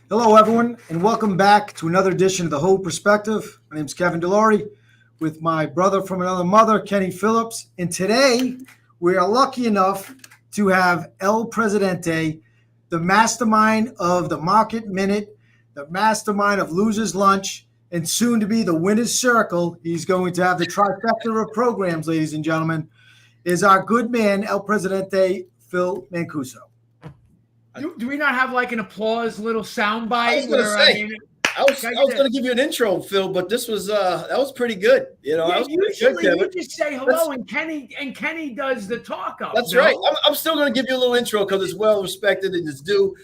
Hello, everyone, and welcome back to another edition of The Whole Perspective. My name is Kevin Delory with my brother from another mother, Kenny Phillips. And today we are lucky enough to have El Presidente, the mastermind of the Market Minute, the mastermind of Losers Lunch, and soon to be the Winner's Circle. He's going to have the trifecta of programs, ladies and gentlemen, is our good man, El Presidente, Phil Mancuso. Do we not have like an applause little sound bite? I was going to say, I was going to give you an intro, Phil, but this was that was pretty good. You know, yeah, was usually good, you just say hello, and Kenny does the talk up. That's right. I'm still going to give you a little intro because it's well respected and it's due.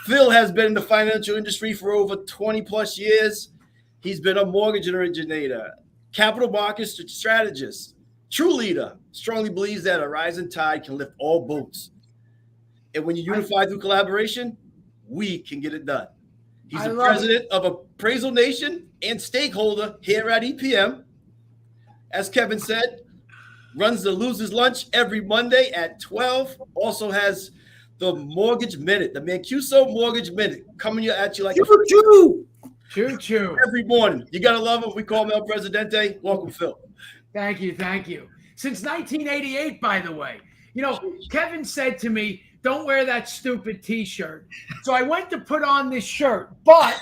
Phil has been in the financial industry for over 20 plus years. He's been a mortgage originator, capital markets strategist, true leader. Strongly believes that a rising tide can lift all boats. And when you unify through collaboration, we can get it done. He's the president of Appraisal Nation and Stakeholder here at EPM. As Kevin said, runs the Losers Lunch every Monday at 12. Also has the Mortgage Minute, the Mancuso Mortgage Minute, coming at you like choo-choo every morning. You got to love him. We call him El Presidente. Welcome, Phil. Thank you. Since 1988, by the way. You know, Kevin said to me, don't wear that stupid T-shirt. So I went to put on this shirt, but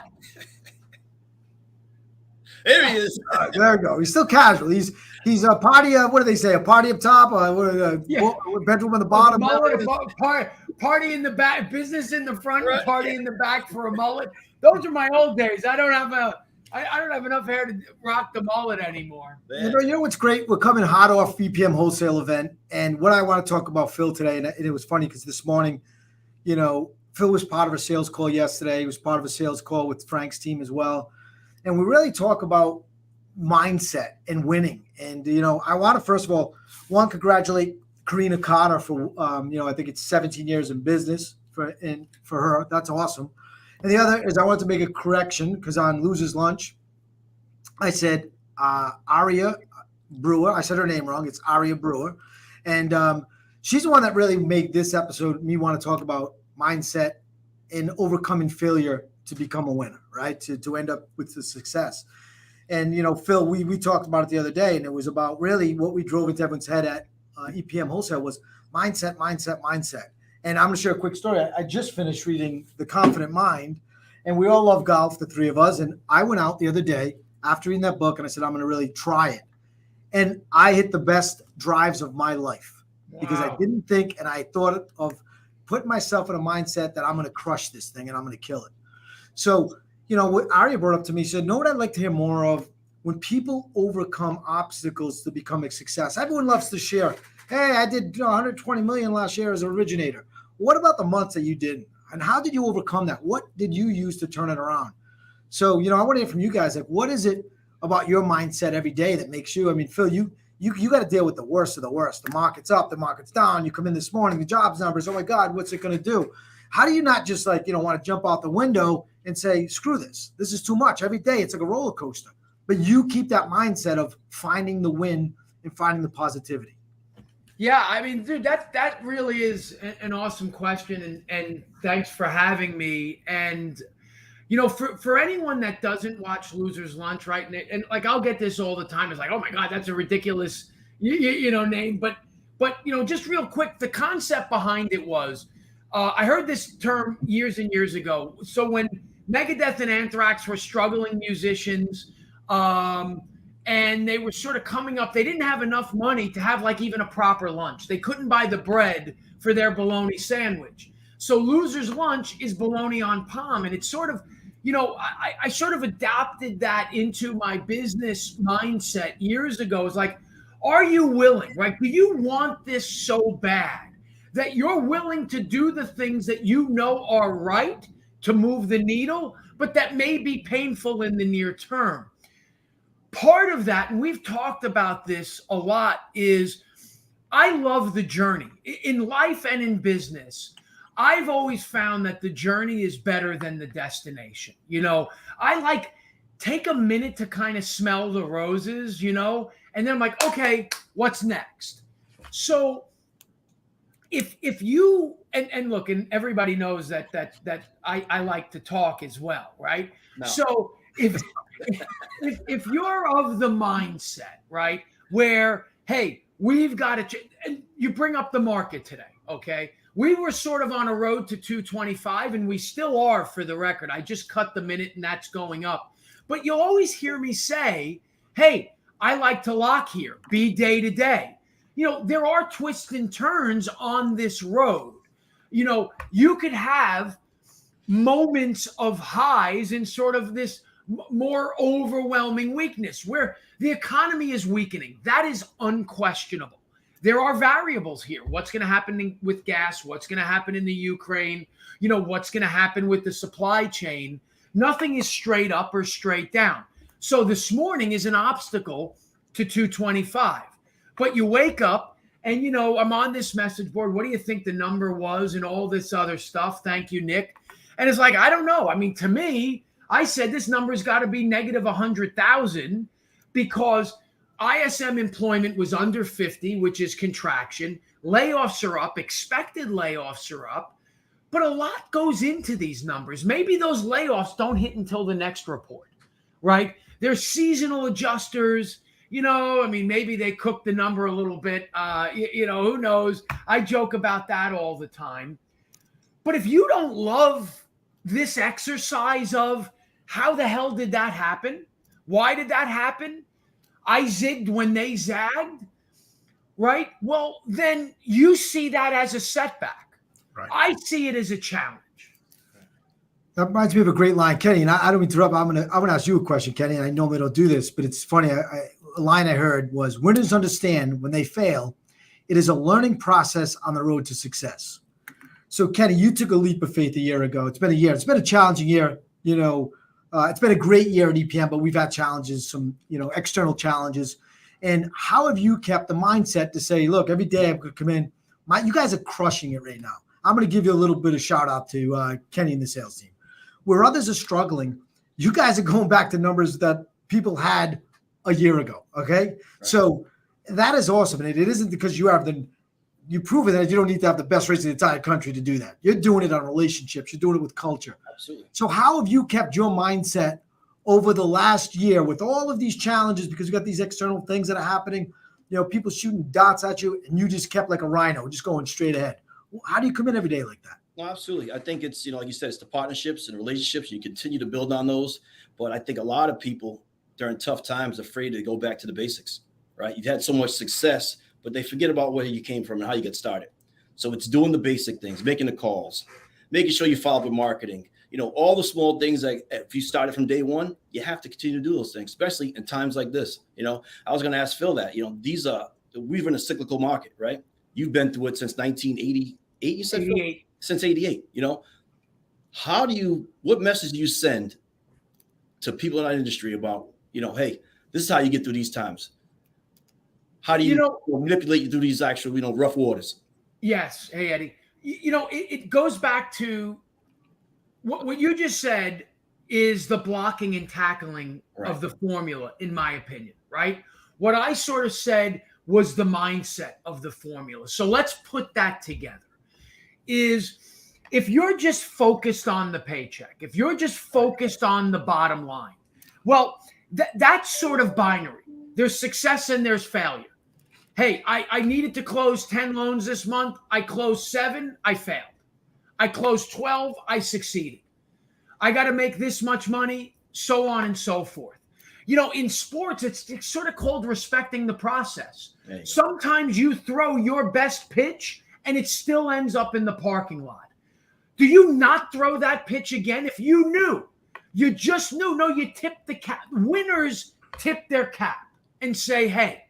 there he is. There we go. He's still casual. He's a party. What do they say? A party up top, bedroom on the bottom. Party in the back, business in the front, right. Party in the back for a mullet. Those are my old days. I don't have enough hair to rock the mullet anymore. You know what's great? We're coming hot off VPM wholesale event, and what I want to talk about Phil today, and it was funny because this morning, you know, Phil was part of a sales call yesterday. He was part of a sales call with Frank's team as well, and we really talk about mindset and winning. And you know, I want to first of all congratulate Karina Carter for I think it's 17 years in business for her. That's awesome. And the other is I want to make a correction because on Losers Lunch, I said Aria Brewer. I said her name wrong. It's Aria Brewer. And she's the one that really made this episode me want to talk about mindset and overcoming failure to become a winner, right? To end up with the success. And, you know, Phil, we talked about it the other day, and it was about really what we drove into everyone's head at EPM Wholesale was mindset. And I'm going to share a quick story. I just finished reading The Confident Mind, and we all love golf, the three of us. And I went out the other day after reading that book, and I said, I'm going to really try it. And I hit the best drives of my life because I didn't think, and I thought of putting myself in a mindset that I'm going to crush this thing and I'm going to kill it. So, you know, what Aria brought up to me, said, know what I'd like to hear more of? When people overcome obstacles to become a success. Everyone loves to share, hey, I did 120 million last year as an originator. What about the months that you didn't? And how did you overcome that? What did you use to turn it around? So, you know, I want to hear from you guys. Like, what is it about your mindset every day that makes you, I mean, Phil, you got to deal with the worst of the worst. The market's up, the market's down. You come in this morning, the jobs numbers, oh my God, what's it going to do? How do you not just like, you know, want to jump out the window and say, screw this. This is too much. Every day it's like a roller coaster. But you keep that mindset of finding the win and finding the positivity. Yeah, I mean, dude, that really is an awesome question, and thanks for having me. And you know, for anyone that doesn't watch Losers Lunch, right? And like I'll get this all the time. It's like, oh my God, that's a ridiculous name. But you know, just real quick, the concept behind it was, I heard this term years and years ago. So when Megadeth and Anthrax were struggling musicians, and they were sort of coming up. They didn't have enough money to have like even a proper lunch. They couldn't buy the bread for their bologna sandwich. So Losers Lunch is bologna on palm. And it's sort of, you know, I sort of adopted that into my business mindset years ago. It's like, are you willing, right? Do you want this so bad that you're willing to do the things that you know are right to move the needle, but that may be painful in the near term? Part of that, and we've talked about this a lot, is I love the journey. In life and in business, I've always found that the journey is better than the destination. You know, I like take a minute to kind of smell the roses, you know, and then I'm like, okay, what's next? So if you and look, and everybody knows that I like to talk as well, right? No. So if you're of the mindset, right, where hey, we've got to, and you bring up the market today, okay? We were sort of on a road to 225, and we still are, for the record. I just cut the minute, and that's going up. But you'll always hear me say, hey, I like to lock here, be day to day. There are twists and turns on this road. You could have moments of highs and sort of this more overwhelming weakness where the economy is weakening. That is unquestionable. There are variables here. What's going to happen with gas? What's going to happen in the Ukraine? What's going to happen with the supply chain? Nothing is straight up or straight down. So this morning is an obstacle to 225. But you wake up and, I'm on this message board. What do you think the number was and all this other stuff? Thank you, Nick. And it's like, I don't know. I mean, to me, I said this number's got to be negative 100,000 because ISM employment was under 50, which is contraction. Layoffs are up. Expected layoffs are up. But a lot goes into these numbers. Maybe those layoffs don't hit until the next report, right? There's seasonal adjusters. Maybe they cook the number a little bit. Who knows? I joke about that all the time. But if you don't love this exercise of how the hell did that happen? Why did that happen? I zigged when they zagged, right? Well, then you see that as a setback. Right. I see it as a challenge. That reminds me of a great line, Kenny. And I don't mean to interrupt. I'm gonna ask you a question, Kenny. And I normally don't do this, but it's funny. A line I heard was, "Winners understand when they fail, it is a learning process on the road to success." So, Kenny, you took a leap of faith a year ago. It's been a year. It's been a challenging year. It's been a great year at EPM, but we've had challenges, some external challenges. And how have you kept the mindset to say, look, every day I'm going to come in. You guys are crushing it right now. I'm going to give you a little bit of shout out to Kenny and the sales team. Where others are struggling, you guys are going back to numbers that people had a year ago. Okay. Right. So that is awesome. And it isn't because you've proven that you don't need to have the best rates in the entire country to do that. You're doing it on relationships. You're doing it with culture. Absolutely. So how have you kept your mindset over the last year with all of these challenges? Because you got these external things that are happening, people shooting dots at you, and you just kept like a rhino, just going straight ahead. How do you come in every day like that? No, absolutely. I think it's, like you said, it's the partnerships and relationships. You continue to build on those. But I think a lot of people during tough times are afraid to go back to the basics, right? You've had so much success, but they forget about where you came from and how you get started. So it's doing the basic things, making the calls, making sure you follow up with marketing, all the small things that if you started from day one, you have to continue to do those things, especially in times like this. I was going to ask Phil that, we're in a cyclical market, right? You've been through it since 1988, you said? 88. Since 88, what message do you send to people in our industry about, hey, this is how you get through these times? How do you manipulate you through these actual, rough waters? Yes. Hey, Eddie, it goes back to what you just said is the blocking and tackling of the formula, in my opinion, right? What I sort of said was the mindset of the formula. So let's put that together. Is if you're just focused on the paycheck, if you're just focused on the bottom line, well, that's sort of binary. There's success and there's failure. Hey, I needed to close 10 loans this month. I closed 7. I failed. I closed 12. I succeeded. I got to make this much money, so on and so forth. In sports, it's sort of called respecting the process. Sometimes you throw your best pitch and it still ends up in the parking lot. Do you not throw that pitch again? If you knew, you just knew, no, you tipped the cap. Winners tip their cap and say, hey.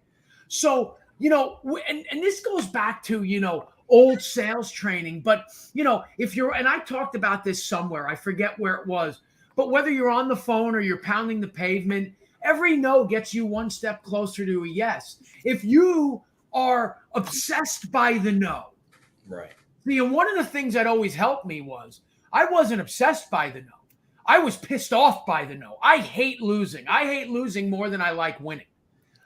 So, and this goes back to, old sales training. But, if you're, and I talked about this somewhere, I forget where it was, but whether you're on the phone or you're pounding the pavement, every no gets you one step closer to a yes. If you are obsessed by the no, right. See, and one of the things that always helped me was I wasn't obsessed by the no. I was pissed off by the no. I hate losing. I hate losing more than I like winning.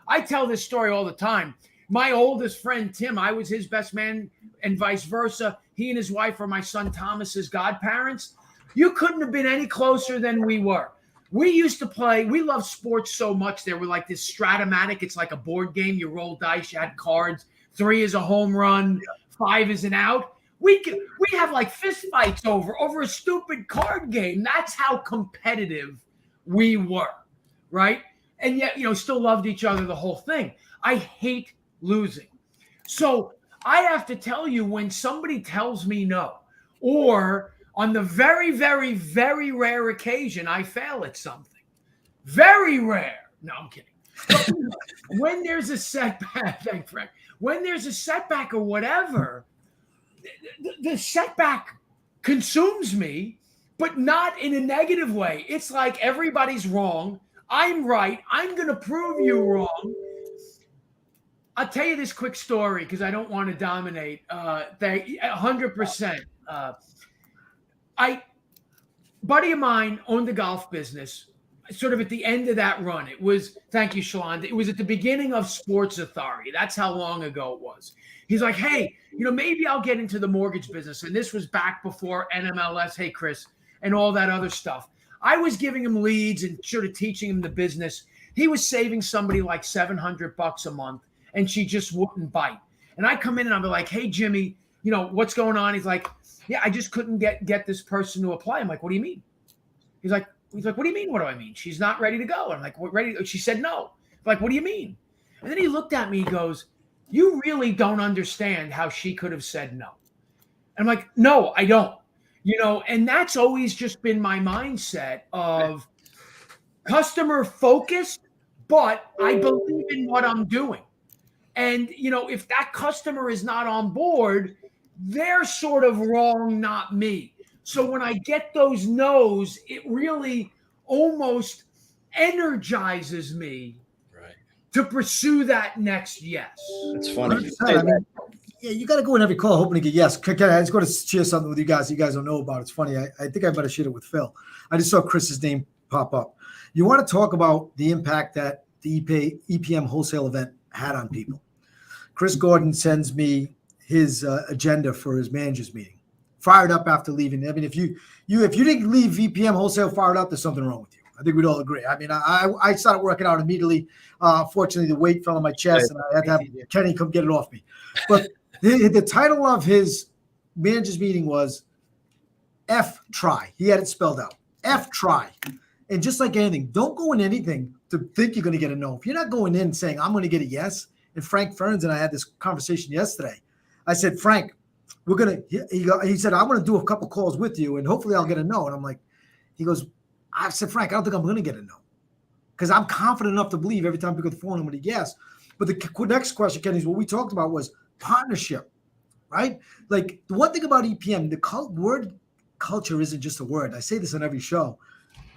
I tell this story all the time. My oldest friend, Tim, I was his best man and vice versa. He and his wife are my son Thomas's godparents. You couldn't have been any closer than we were. We used to play. We love sports so much. There were like this Stratomatic. It's like a board game. You roll dice. You had cards. 3 is a home run. 5 is an out. We have like fist fights over a stupid card game. That's how competitive we were, right? And yet, still loved each other, the whole thing. I hate losing. So I have to tell you, when somebody tells me no, or on the very, very, very rare occasion I fail at something, very rare. No, I'm kidding. But when there's a setback, thanks, Frank. When there's a setback or whatever, the setback consumes me, but not in a negative way. It's like everybody's wrong. I'm right. I'm going to prove you wrong. I'll tell you this quick story because I don't want to dominate. 100%. Buddy of mine owned a golf business. Sort of at the end of that run, it was, thank you, Shalon. It was at the beginning of Sports Authority. That's how long ago it was. He's like, hey, maybe I'll get into the mortgage business. And this was back before NMLS, hey, Chris, and all that other stuff. I was giving him leads and sort of teaching him the business. He was saving somebody like $700 a month, and she just wouldn't bite. And I come in and I'll be like, hey, Jimmy, what's going on? He's like, yeah, I just couldn't get this person to apply. I'm like, what do you mean? He's like, what do you mean? What do I mean? She's not ready to go. And I'm like, what ready? She said no. I'm like, what do you mean? And then he looked at me, he goes, you really don't understand how she could have said no. And I'm like, no, I don't. And that's always just been my mindset of customer focused, but I believe in what I'm doing. And, if that customer is not on board, they're sort of wrong, not me. So when I get those no's, it really almost energizes me to pursue that next yes. It's funny. Yeah, you got to go in every call hoping to get yes. I just going to share something with you guys don't know about. It's funny. I think I better share it with Phil. I just saw Chris's name pop up. You want to talk about the impact that the EPM wholesale event had on people. Chris Gordon sends me his agenda for his managers meeting. Fired up after leaving. I mean, if you didn't leave VPM wholesale fired up, there's something wrong with you. I think we'd all agree. I mean, I started working out immediately. Fortunately, the weight fell on my chest, and I had to have Kenny come get it off me. But the title of his managers meeting was F try. He had it spelled out. F try. And just like anything, don't go in anything to think you're going to get a no. If you're not going in saying, I'm going to get a yes, and Frank Ferns and I had this conversation yesterday. I said, Frank, we're going to, he said, I'm going to do a couple calls with you, and hopefully I'll get a no. And I'm like, he goes, I said, Frank, I don't think I'm going to get a no. Because I'm confident enough to believe every time I pick up the phone, I'm going to guess. But the next question, Kenny, is what we talked about was partnership, right? Like the one thing about EPM, the word culture isn't just a word. I say this on every show.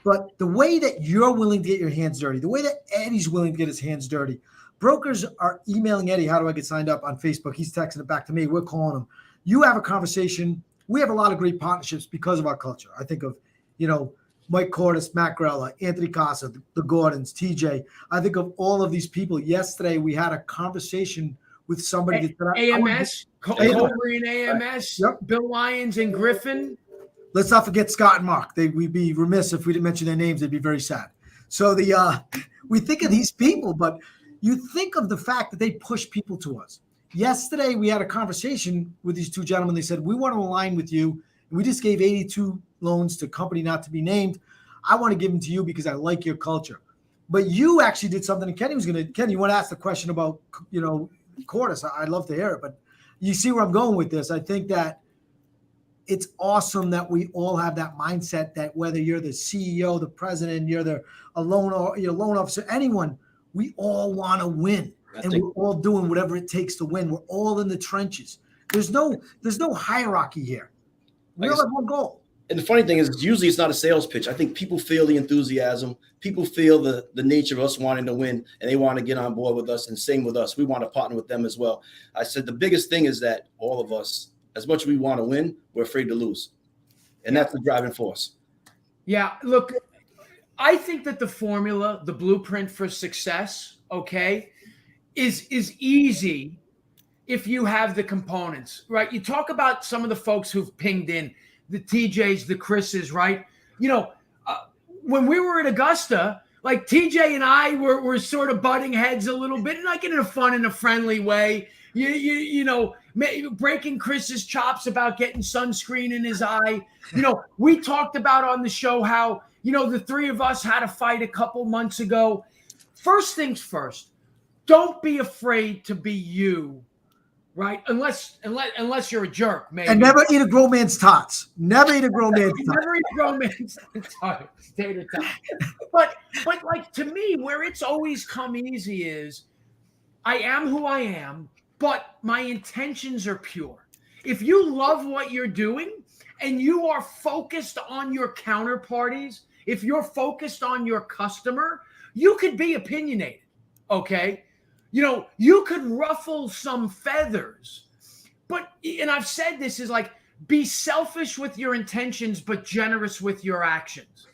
But the way that you're willing to get your hands dirty, the way that Eddie's willing to get his hands dirty, brokers are emailing Eddie, how do I get signed up on Facebook? He's texting it back to me. We're calling him. You have a conversation. We have a lot of great partnerships because of our culture. I think of, Mike Cordes, Matt Grella, Anthony Casa, the Gordons, TJ. I think of all of these people. Yesterday, we had a conversation with somebody. AMS, Colbury and AMS, Yep. Bill Lyons and Griffin. Let's not forget Scott and Mark. We'd be remiss if we didn't mention their names. They'd be very sad. So we think of these people, but you think of the fact that they push people to us. Yesterday, we had a conversation with these two gentlemen. They said, we want to align with you. And we just gave 82 loans to a company not to be named. I want to give them to you because I like your culture. But you actually did something. And Kenny, you want to ask the question about, Cordes. I'd love to hear it. But you see where I'm going with this. I think that it's awesome that we all have that mindset that whether you're the CEO, the president, you're a loan officer, anyone, we all want to win. And we're all doing whatever it takes to win. We're all in the trenches. There's no hierarchy here. We all have one goal. And the funny thing is, usually it's not a sales pitch. I think people feel the enthusiasm. People feel the nature of us wanting to win, and they want to get on board with us. And same with us. We want to partner with them as well. I said the biggest thing is that all of us, as much as we want to win, we're afraid to lose. And that's the driving force. Yeah, look, I think that the formula, the blueprint for success, okay, is easy if you have the components, right? You talk about some of the folks who've pinged in, the TJs, the Chris's, right? When we were at Augusta, like TJ and I were sort of butting heads a little bit, and like in a fun and a friendly way. Breaking Chris's chops about getting sunscreen in his eye. We talked about on the show how, the three of us had a fight a couple months ago. First things first, don't be afraid to be you, right? Unless you're a jerk, maybe. And never eat a grown man's tots. Never eat a grown man's tots. Never eat a grown man's tots. But like, to me, where it's always come easy is I am who I am, but my intentions are pure. If you love what you're doing and you are focused on your counterparties, if you're focused on your customer, you could be opinionated, okay? You could ruffle some feathers, and I've said this is like, be selfish with your intentions, but generous with your actions.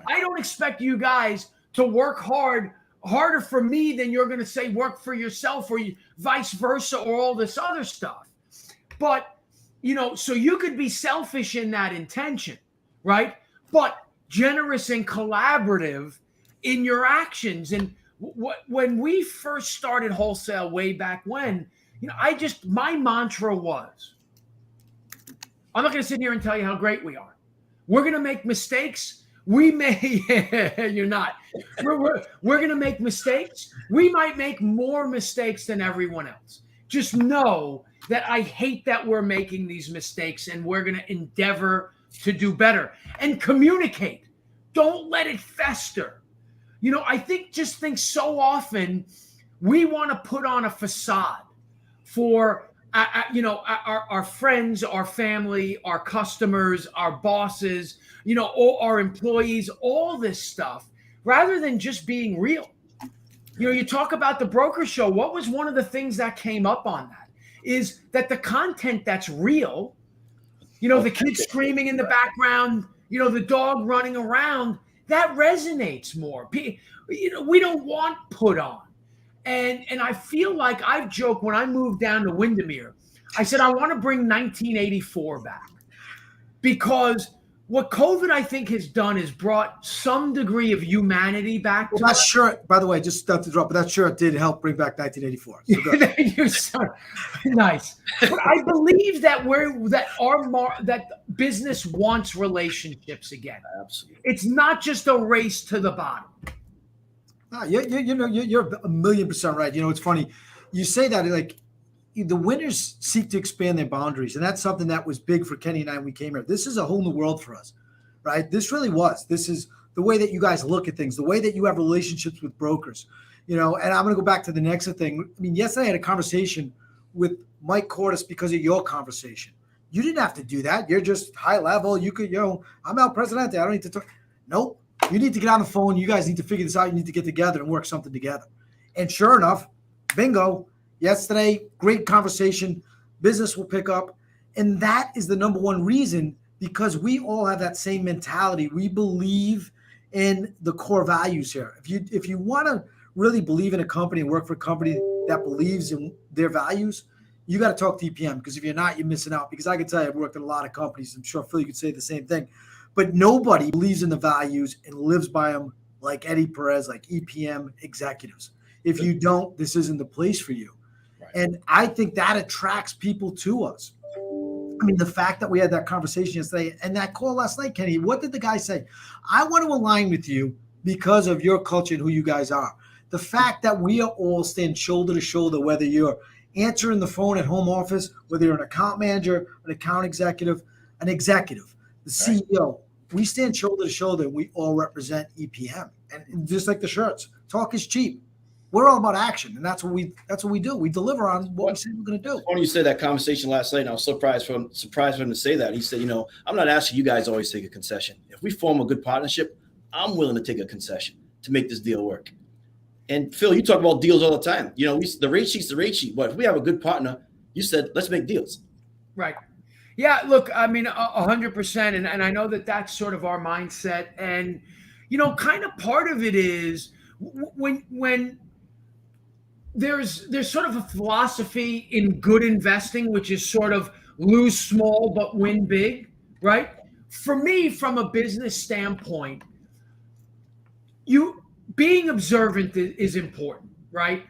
I don't expect you guys to work harder for me than you're going to say work for yourself, or vice versa, or all this other stuff. But, so you could be selfish in that intention, right? But generous and collaborative in your actions. And when we first started wholesale way back when, my mantra was, I'm not going to sit here and tell you how great we are. We're going to make mistakes. We may, you're not. We're going to make mistakes. We might make more mistakes than everyone else. Just know that I hate that we're making these mistakes, and we're going to endeavor to do better and communicate. Don't let it fester. I think so often we want to put on a facade for, our friends, our family, our customers, our bosses, all our employees, all this stuff, rather than just being real. You talk about the broker show. What was one of the things that came up on that is that the content that's real, the kids screaming in the background, the dog running around, that resonates more. We don't want put on. And I feel like I've joked when I moved down to Windermere, I said, I want to bring 1984 back, because what COVID, I think, has done is brought some degree of humanity back. Well, that shirt, by the way, just to drop, but that shirt did help bring back 1984. So good. You're so nice. But I believe that that business wants relationships again. Absolutely. It's not just a race to the bottom. You're 1,000,000% right. It's funny. You say that, like, the winners seek to expand their boundaries. And that's something that was big for Kenny and I when we came here. This is a whole new world for us, right? This really was. This is the way that you guys look at things, the way that you have relationships with brokers, and I'm going to go back to the next thing. I mean, yesterday I had a conversation with Mike Cordes because of your conversation. You didn't have to do that. You're just high level. You could, I'm El Presidente. I don't need to talk. Nope. You need to get on the phone. You guys need to figure this out. You need to get together and work something together. And sure enough, bingo. Yesterday, great conversation. Business will pick up. And that is the number one reason, because we all have that same mentality. We believe in the core values here. If you want to really believe in a company and work for a company that believes in their values, you got to talk to EPM, because if you're not, you're missing out. Because I can tell you, I've worked at a lot of companies. I'm sure Phil, you could say the same thing. But nobody believes in the values and lives by them like Eddie Perez, like EPM executives. If you don't, this isn't the place for you. And I think that attracts people to us. I mean, the fact that we had that conversation yesterday and that call last night, Kenny, what did the guy say? I want to align with you because of your culture and who you guys are. The fact that we are all stand shoulder to shoulder, whether you're answering the phone at home office, whether you're an account manager, an account executive, the CEO, we stand shoulder to shoulder, and we all represent EPM. And just like the shirts, talk is cheap. We're all about action, and that's what we do. We deliver on what we say we're going to do. When you said that conversation last night, and I was surprised for him to say that. He said, I'm not asking you guys always take a concession. If we form a good partnership, I'm willing to take a concession to make this deal work. And Phil, you talk about deals all the time. The rate sheet's the rate sheet. But if we have a good partner, you said, let's make deals. Right. Yeah, look, I mean, 100%. And I know that that's sort of our mindset. And, kind of part of it is when there's sort of a philosophy in good investing, which is sort of lose small but win big, right? For me, from a business standpoint, you being observant is important, right?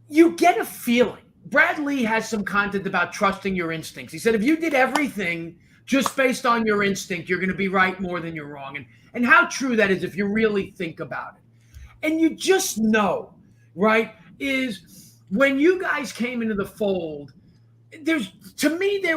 You get a feeling. Brad Lee has some content about trusting your instincts. He said if you did everything just based on your instinct, you're going to be right more than you're wrong. And how true that is if you really think about it. And you just know, right, is when you guys came into the fold, there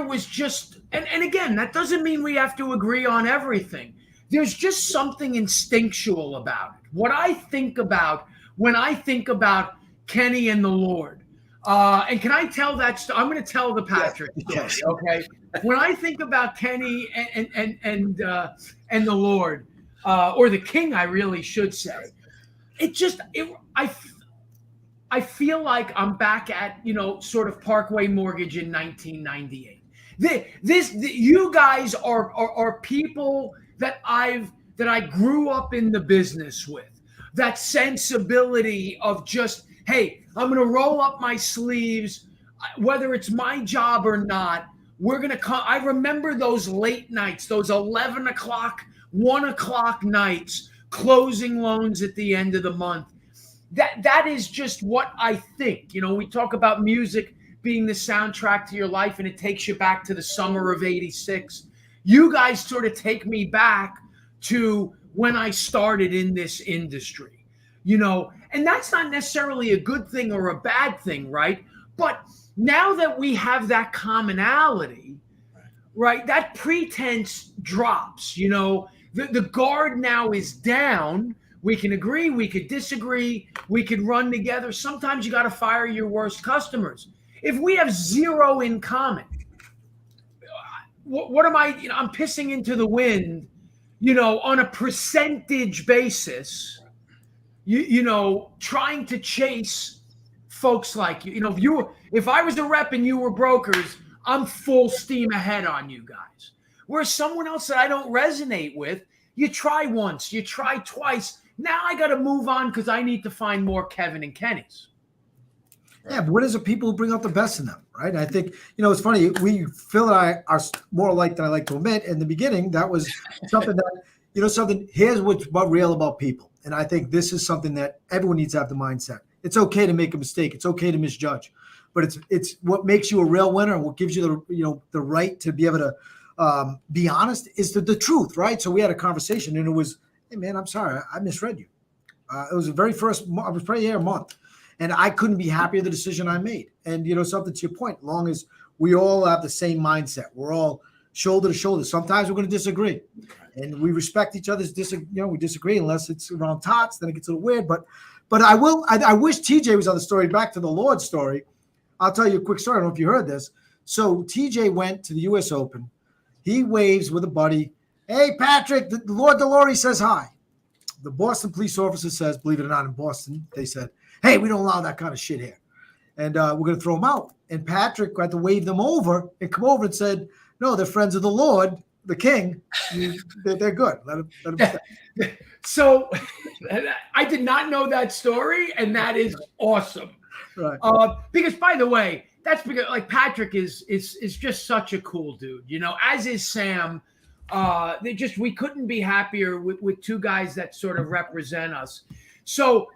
was just, and again, that doesn't mean we have to agree on everything. There's just something instinctual about it. What I think about when I think about Kenny and the Lord, and can I tell that story? I'm going to tell the Patrick story, okay? When I think about Kenny and the Lord, or the King, I really should say, I feel like I'm back at, sort of Parkway Mortgage in 1998. You guys are people that I grew up in the business with. That sensibility of just, hey, I'm going to roll up my sleeves, whether it's my job or not. We're going to come. I remember those late nights, those 11 o'clock, 1 o'clock nights, closing loans at the end of the month. That is just what I think. We talk about music being the soundtrack to your life, and it takes you back to the summer of '86. You guys sort of take me back to when I started in this industry, and that's not necessarily a good thing or a bad thing, right? But now that we have that commonality, right, that pretense drops, the guard now is down. We can agree, we could disagree, we could run together. Sometimes you got to fire your worst customers. If we have zero in common, what am I, I'm pissing into the wind, on a percentage basis, trying to chase folks like you. If I was a rep and you were brokers, I'm full steam ahead on you guys. Whereas someone else that I don't resonate with, you try once, you try twice. Now I got to move on because I need to find more Kevin and Kennys. Yeah, but what is it? People who bring out the best in them, right? I think, it's funny. Phil and I are more alike than I like to admit. In the beginning, that was something that, here's what's real about people. And I think this is something that everyone needs to have the mindset. It's okay to make a mistake. It's okay to misjudge. But it's what makes you a real winner and what gives you the right to be able to be honest is the truth, right? So we had a conversation and it was, hey, man, I'm sorry. I misread you. It was the very first, I was probably here a month. And I couldn't be happier with the decision I made. And, something to your point, as long as we all have the same mindset, we're all shoulder to shoulder. Sometimes we're going to disagree. And we respect each other's we disagree unless it's around tots, then it gets a little weird. But I wish TJ was on the story. Back to the Lord story. I'll tell you a quick story. I don't know if you heard this. So TJ went to the US Open. He waves with a buddy. Hey, Patrick, the Lord Delorey says hi. The Boston police officer says, believe it or not, in Boston, they said, hey, we don't allow that kind of shit here. And we're going to throw them out. And Patrick had to wave them over and come over and said, no, they're friends of the Lord, the King. They're good. Let them stay. So I did not know that story, and that is awesome. Right. Because, by the way, that's because Patrick is just such a cool dude, as is Sam. We couldn't be happier with two guys that sort of represent us. So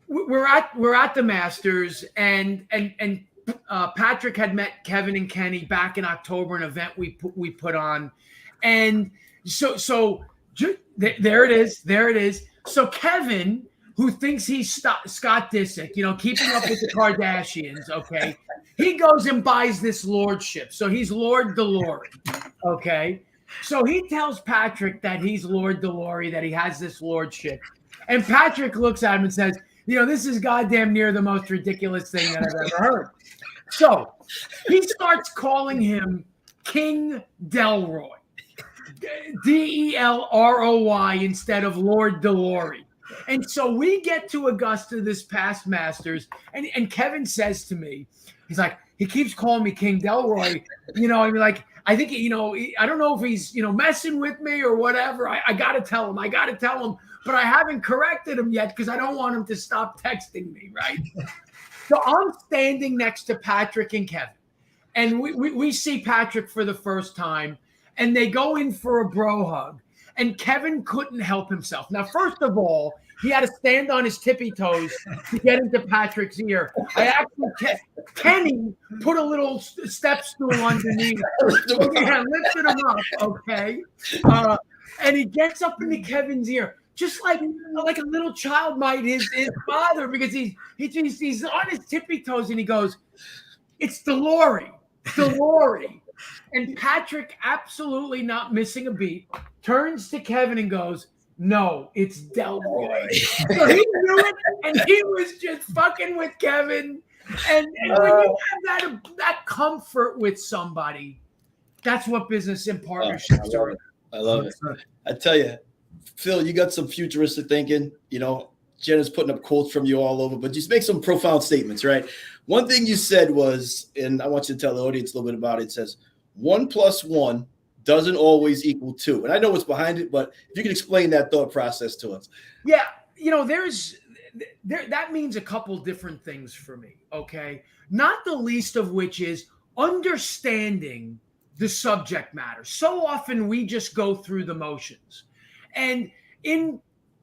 we're at the Masters, and Patrick had met Kevin and Kenny back in October, an event we put on, and so there it is. So Kevin, who thinks he's Scott Disick, keeping up with the Kardashians, okay, he goes and buys this lordship. So he's Lord Delorey, okay. So he tells Patrick that he's Lord Delorey, that he has this lordship, and Patrick looks at him and says, this is goddamn near the most ridiculous thing that I've ever heard. So he starts calling him King Delroy, Delroy instead of Lord Delorey. And so we get to Augusta this past Masters, and Kevin says to me, he's like, he keeps calling me King Delroy, I think, I don't know if he's, messing with me or whatever. I got to tell him, but I haven't corrected him yet because I don't want him to stop texting me, right? So I'm standing next to Patrick and Kevin, and we see Patrick for the first time, and they go in for a bro hug, and Kevin couldn't help himself. Now, first of all, he had to stand on his tippy toes to get into Patrick's ear. Kenny put a little step stool underneath. Yeah, lifted him up, okay? And he gets up into Kevin's ear, just like a little child might his father, because he's on his tippy toes, and he goes, "It's Delorey. And Patrick, absolutely not missing a beat, turns to Kevin and goes, "No, it's Delroy." So he knew it, and he was just fucking with Kevin. And when you have that comfort with somebody, that's what business and partnerships are. I love it. I tell you, Phil, you got some futuristic thinking. You know, Jenna's putting up quotes from you all over, but just make some profound statements, right? One thing you said was, and I want you to tell the audience a little bit about it. It says 1 + 1 doesn't always equal 2. And I know what's behind it, but if you can explain that thought process to us. Yeah, you know, that means a couple different things for me, okay? Not the least of which is understanding the subject matter. So often we just go through the motions. And in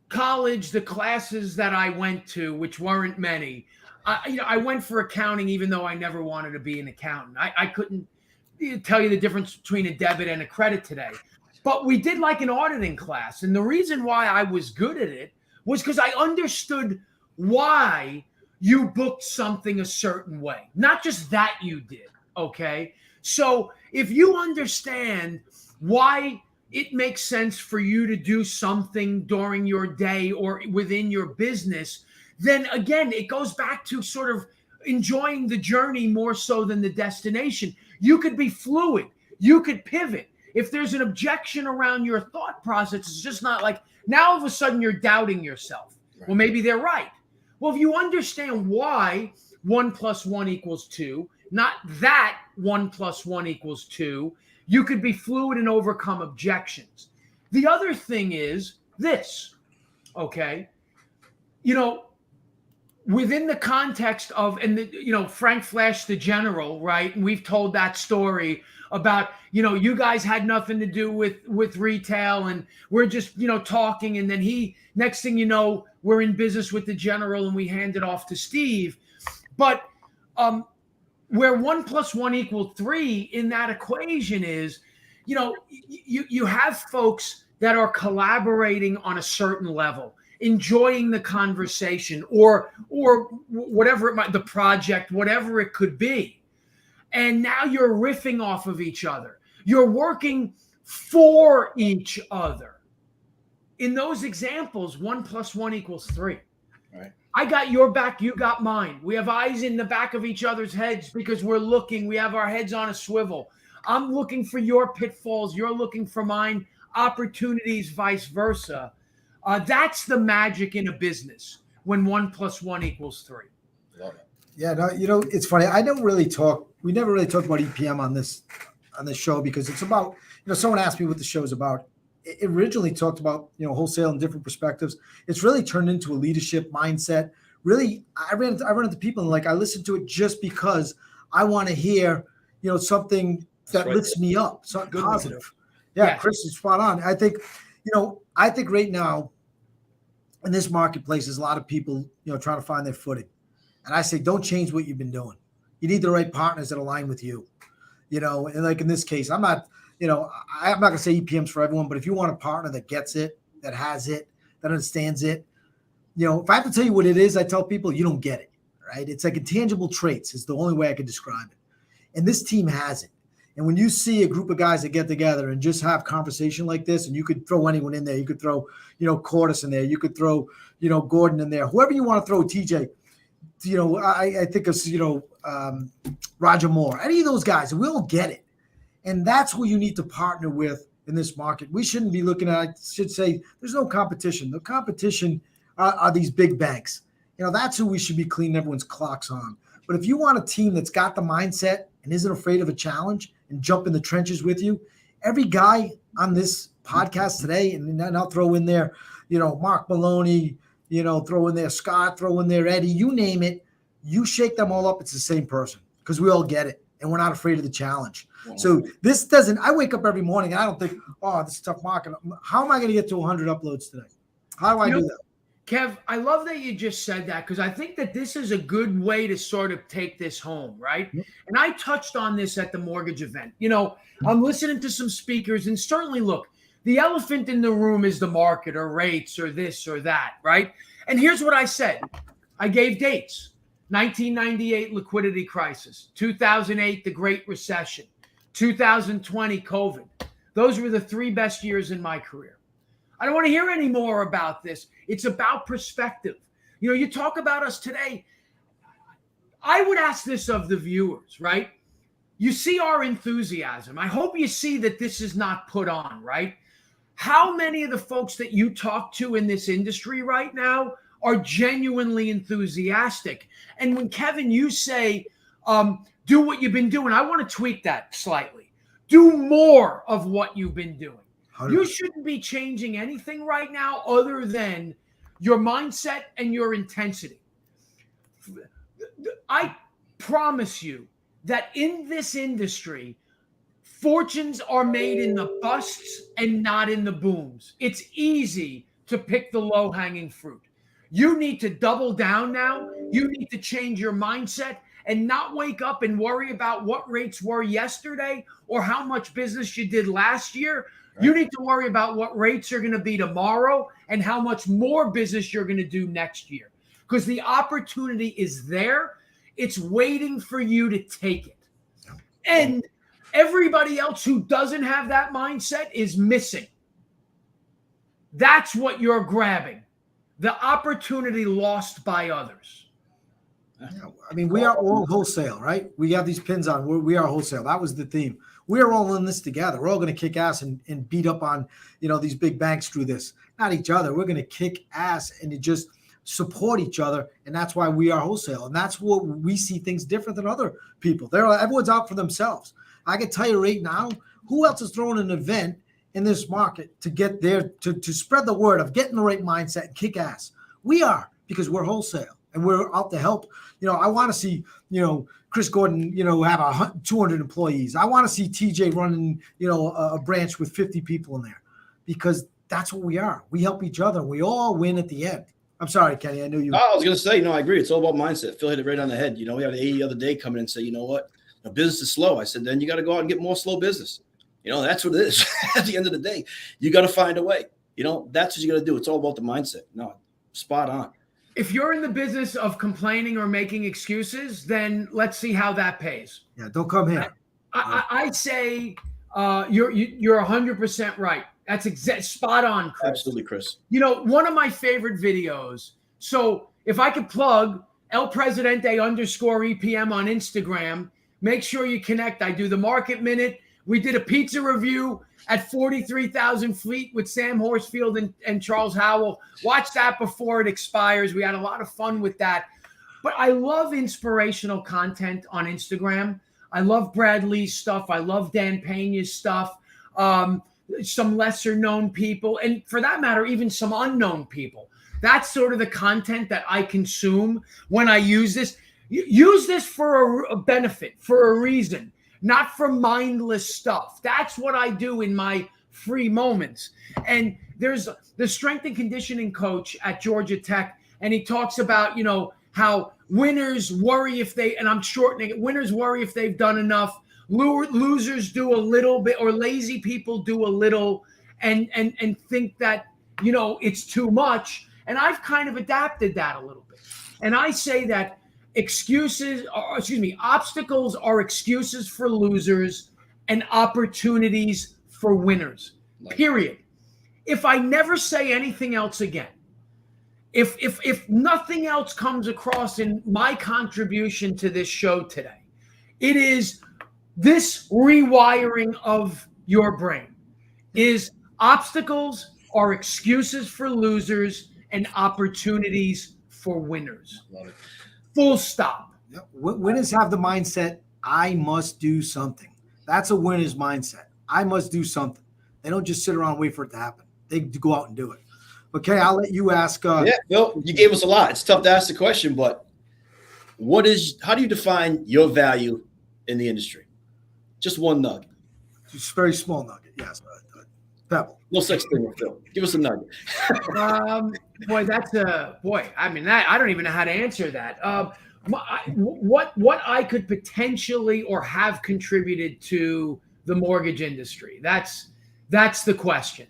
college, the classes that I went to, which weren't many, I went for accounting, even though I never wanted to be an accountant. I couldn't tell you the difference between a debit and a credit today. But we did like an auditing class. And the reason why I was good at it was because I understood why you booked something a certain way, not just that you did, okay? So if you understand why it makes sense for you to do something during your day or within your business, then again, it goes back to sort of enjoying the journey more so than the destination. You could be fluid. You could pivot. If there's an objection around your thought process, it's just not like now all of a sudden you're doubting yourself. Right. Well, maybe they're right. Well, if you understand why 1 + 1 = 2, not that 1 + 1 = 2, you could be fluid and overcome objections. The other thing is this, okay? You know, within the context of, Frank Flash the General, right? And we've told that story about, you guys had nothing to do with retail, and we're just, talking. And then next thing you know, we're in business with the General, and we hand it off to Steve. But where 1 + 1 = 3 in that equation is, you have folks that are collaborating on a certain level, enjoying the conversation or whatever it might, the project, whatever it could be. And now you're riffing off of each other. You're working for each other. In those examples, 1 + 1 = 3. Right. I got your back, you got mine. We have eyes in the back of each other's heads because we're looking. We have our heads on a swivel. I'm looking for your pitfalls. You're looking for mine. Opportunities, vice versa. That's the magic in a business when 1 + 1 = 3. Love it. Yeah, no, it's funny. We never really talked about EPM on this show because it's about, someone asked me what the show is about. It originally talked about, wholesale and different perspectives. It's really turned into a leadership mindset. Really, I ran into people and I listen to it just because I want to hear, something that lifts me up, something good positive. Yeah, Chris is spot on. I think right now in this marketplace, there's a lot of people, trying to find their footing. And I say, don't change what you've been doing. You need the right partners that align with you, and like in this case, I'm not going to say EPM's for everyone, but if you want a partner that gets it, that has it, that understands it, if I have to tell you what it is, I tell people you don't get it, right? It's like intangible traits is the only way I can describe it. And this team has it. And when you see a group of guys that get together and just have conversation like this, and you could throw anyone in there, you could throw, Cordis in there, you could throw, Gordon in there, whoever you want to throw, TJ, I think of, Roger Moore, any of those guys, we'll get it. And that's who you need to partner with in this market. We shouldn't be looking at, I should say, there's no competition. The competition are these big banks. That's who we should be cleaning everyone's clocks on. But if you want a team that's got the mindset and isn't afraid of a challenge and jump in the trenches with you, every guy on this podcast today, and I'll throw in there, Mark Maloney, throw in there Scott, throw in there Eddie, you name it, You shake them all up, it's the same person because we all get it and we're not afraid of the challenge. So this doesn't, I wake up every morning and I don't think, oh, this is a tough market. How am I going to get to 100 uploads today? How do I do that? Kev, I love that you just said that because I think that this is a good way to sort of take this home, right? And I touched on this at the mortgage event. I'm listening to some speakers and certainly, look, the elephant in the room is the market or rates or this or that, right? And here's what I said. I gave dates. 1998 liquidity crisis, 2008 the Great Recession, 2020 COVID. Those were the 3 best years in my career. I don't want to hear any more about this. It's about perspective. You talk about us today. I would ask this of the viewers, right? You see our enthusiasm. I hope you see that this is not put on, right? How many of the folks that you talk to in this industry right now are genuinely enthusiastic? And when, Kevin, you say, do what you've been doing, I want to tweak that slightly. Do more of what you've been doing. 100%. You shouldn't be changing anything right now other than your mindset and your intensity. I promise you that in this industry, fortunes are made in the busts and not in the booms. It's easy to pick the low-hanging fruit. You need to double down now. You need to change your mindset and not wake up and worry about what rates were yesterday or how much business you did last year. Right. You need to worry about what rates are going to be tomorrow and how much more business you're going to do next year. Because the opportunity is there. It's waiting for you to take it. And everybody else who doesn't have that mindset is missing. That's what you're grabbing. The opportunity lost by others. I mean, we are all wholesale, right? We have these pins on. We are wholesale. That was the theme. We're all in this together. We're all going to kick ass and beat up on, these big banks through this. Not each other. We're going to kick ass and just support each other. And that's why we are wholesale. And that's what we see things different than other people. Everyone's out for themselves. I can tell you right now, who else is throwing an event in this market to get there, to spread the word of getting the right mindset and kick ass? We are, because we're wholesale and we're out to help. I want to see, Chris Gordon, have 200 employees. I want to see TJ running, a branch with 50 people in there, because that's what we are. We help each other. We all win at the end. I'm sorry, Kenny. I knew you. I was going to say, no, I agree. It's all about mindset. Phil hit it right on the head. We had an AE the other day come in and say, you know what? Business is slow. I said, then you got to go out and get more slow business. That's what it is. At the end of the day, you got to find a way. That's what you got to do. It's all about the mindset. No, spot on. If you're in the business of complaining or making excuses, then let's see how that pays. Yeah, don't come here. I say you're 100% right. That's spot on, Chris. Absolutely, Chris. One of my favorite videos. So if I could plug El Presidente _EPM on Instagram, make sure you connect. I do the Market Minute. We did a pizza review at 43,000 Fleet with Sam Horsfield and Charles Howell. Watch that before it expires. We had a lot of fun with that. But I love inspirational content on Instagram. I love Brad Lee's stuff. I love Dan Pena's stuff. Some lesser known people. And for that matter, even some unknown people. That's sort of the content that I consume when I use this. Use this for a benefit, for a reason. Not for mindless stuff. That's what I do in my free moments. And there's the strength and conditioning coach at Georgia Tech, and he talks about, how winners worry if they, and I'm shortening it, winners worry if they've done enough, losers do a little bit, or lazy people do a little, and think that, it's too much. And I've kind of adapted that a little bit. And I say that obstacles are excuses for losers and opportunities for winners, period. If I never say anything else again, if nothing else comes across in my contribution to this show today, it is this rewiring of your brain is obstacles are excuses for losers and opportunities for winners. Love it. Full stop. Winners have the mindset, I must do something. That's a winner's mindset. I must do something. They don't just sit around and wait for it to happen. They go out and do it. Okay, I'll let you ask. Yeah, Bill, you gave us a lot. It's tough to ask the question, but How do you define your value in the industry? Just one nugget. Just a very small nugget. Yes. Pebble. No such thing, Phil. Give us a nugget. I mean, I don't even know how to answer that. What I could potentially or have contributed to the mortgage industry. That's the question.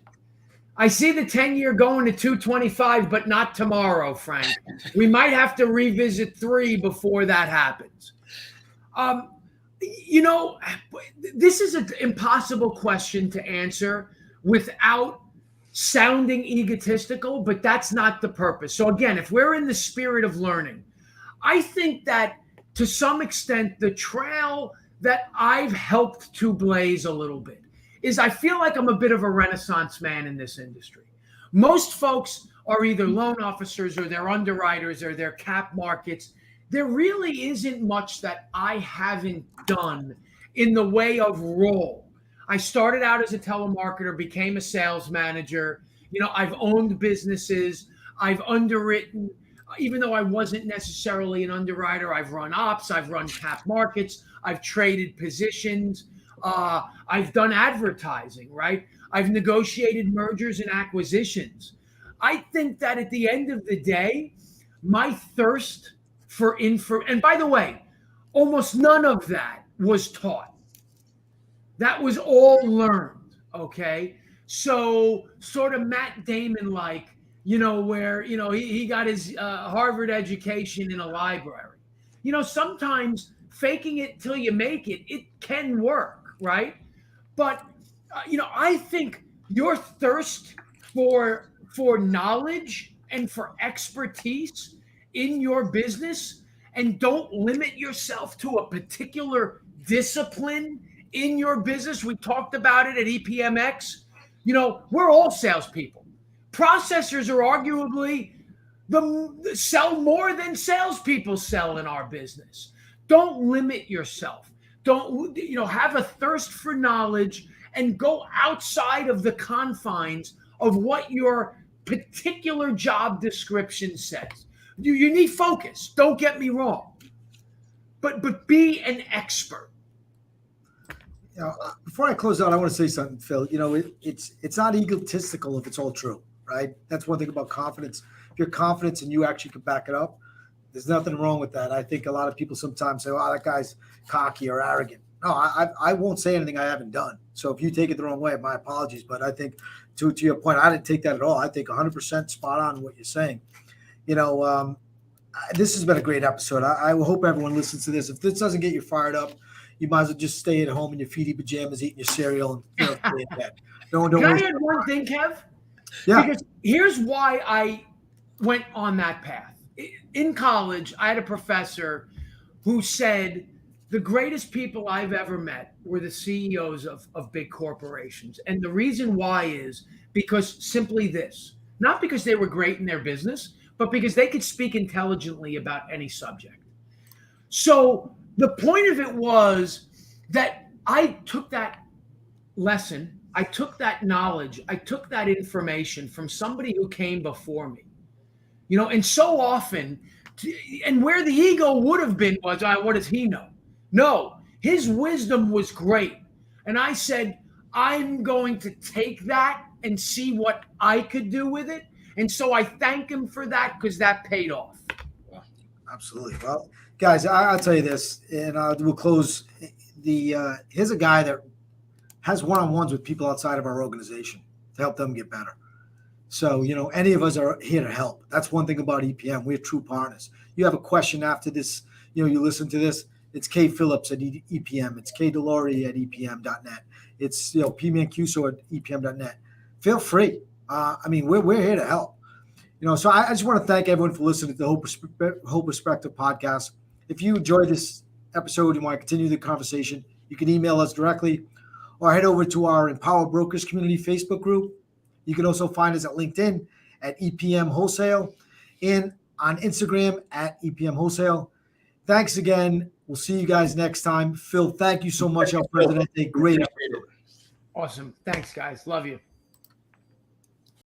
I see the 10-year going to 225, but not tomorrow, Frank. We might have to revisit 3 before that happens. This is an impossible question to answer without sounding egotistical, but that's not the purpose. So again, if we're in the spirit of learning, I think that to some extent, the trail that I've helped to blaze a little bit is I feel like I'm a bit of a renaissance man in this industry. Most folks are either loan officers or they're underwriters or they're cap markets. There really isn't much that I haven't done in the way of role. I started out as a telemarketer, became a sales manager. I've owned businesses. I've underwritten, even though I wasn't necessarily an underwriter. I've run ops. I've run cap markets. I've traded positions. I've done advertising, right? I've negotiated mergers and acquisitions. I think that at the end of the day, my thirst for info, and by the way, almost none of that was taught. That was all learned, okay? So sort of Matt Damon-like, where, he got his Harvard education in a library. Sometimes faking it till you make it, it can work, right? But, I think your thirst for knowledge and for expertise in your business, and don't limit yourself to a particular discipline in your business. We talked about it at EPMX. We're all salespeople. Processors are arguably sell more than salespeople sell in our business. Don't limit yourself. Don't, have a thirst for knowledge and go outside of the confines of what your particular job description says. You need focus. Don't get me wrong. But be an expert. Before I close out, I want to say something, Phil. It's not egotistical if it's all true, right? That's one thing about confidence. If you're confident and you actually can back it up, there's nothing wrong with that. I think a lot of people sometimes say, "Oh, that guy's cocky or arrogant." No, I won't say anything I haven't done. So if you take it the wrong way, my apologies. But I think to your point, I didn't take that at all. I think 100% spot on what you're saying. This has been a great episode. I hope everyone listens to this. If this doesn't get you fired up, you might as well just stay at home in your feety pajamas, eating your cereal, and stay in bed. Don't Can I add one thing, Kev? Yeah. Because here's why I went on that path. In college, I had a professor who said the greatest people I've ever met were the CEOs of big corporations. And the reason why is because simply this, not because they were great in their business, but because they could speak intelligently about any subject. So the point of it was that I took that lesson, I took that knowledge, I took that information from somebody who came before me. And so often, and where the ego would have been was, what does he know? No, his wisdom was great. And I said, I'm going to take that and see what I could do with it. And so I thank him for that because that paid off. Absolutely. Well, guys, I'll tell you this, and we'll close. Here's a guy that has one-on-ones with people outside of our organization to help them get better. So, any of us are here to help. That's one thing about EPM. We're true partners. You have a question after this, you listen to this, it's K Phillips at EPM. It's K Delory at EPM.net. It's, P Mancuso at EPM.net. Feel free. We're here to help. So I just want to thank everyone for listening to the Hope Perspective podcast. If you enjoyed this episode and want to continue the conversation, you can email us directly or head over to our Empower Brokers Community Facebook group. You can also find us at LinkedIn at EPM Wholesale and on Instagram at EPM Wholesale. Thanks again. We'll see you guys next time. Phil, thank you so much, El Presidente. Great episode. Awesome. Thanks, guys. Love you.